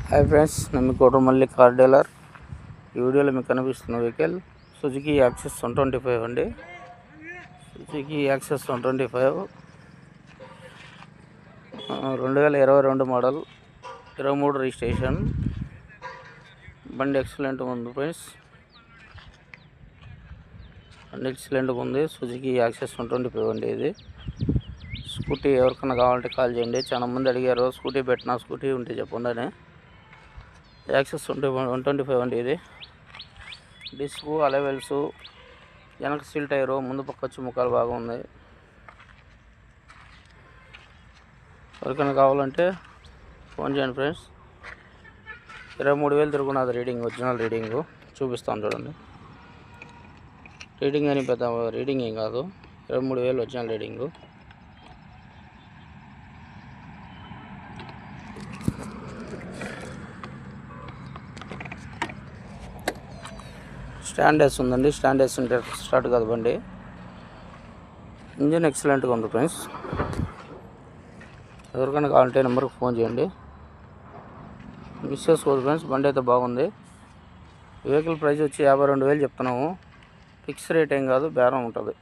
Hi friends, నేను మీ కోటమల్లి car dealer. ఈ వీడియోలో మీకు కనిపిస్తున్న వెహికల్ సుజుకి యాక్సెస్ 125 అండి. Suzuki access 125 2022 model, 23 registration. బండి ఎక్సలెంట్ ఉంది ఫ్రెండ్స్, బండి ఎక్సలెంట్గా ఉంది. సుజుకి యాక్సెస్ 125 అండి. ఇది స్కూటీ ఎవరికైనా కావాలంటే కాల్ చేయండి. చాలా మంది అడిగారు స్కూటీ పెట్టినా, స్కూటీ ఉంటే చెప్పండి అని. యాక్సెస్ 125 అండి. ఇది డిస్కు, అలవెల్స్, వెనక సీల్ టైరు, ముందు పక్క వచ్చి ముఖాలు బాగా ఉంది. ఎవరికైనా కావాలంటే ఫోన్ చేయండి ఫ్రెండ్స్. 23,000 తిరుగున్నది రీడింగ్, ఒరిజినల్ రీడింగు చూపిస్తాను చూడండి. రీడింగ్ అని పెద్ద రీడింగ్ ఏం కాదు, 23,000 ఒరిజినల్ రీడింగు. స్టాండ్ వేసి ఉందండి, స్టాండ్ వేసి ఉంటే స్టార్ట్ కాదు బండి. ఇంజిన్ ఎక్సలెంట్గా ఉంది ఫ్రెండ్స్. ఎవరికైనా కావాలంటే నెంబర్కి ఫోన్ చేయండి. మిస్ చేసుకోవద్దు ఫ్రెండ్స్, బండి అయితే బాగుంది. వెహికల్ ప్రైస్ వచ్చి 52,000 చెప్తున్నాము. ఫిక్స్ రేట్ ఏం కాదు, బేరం ఉంటుంది.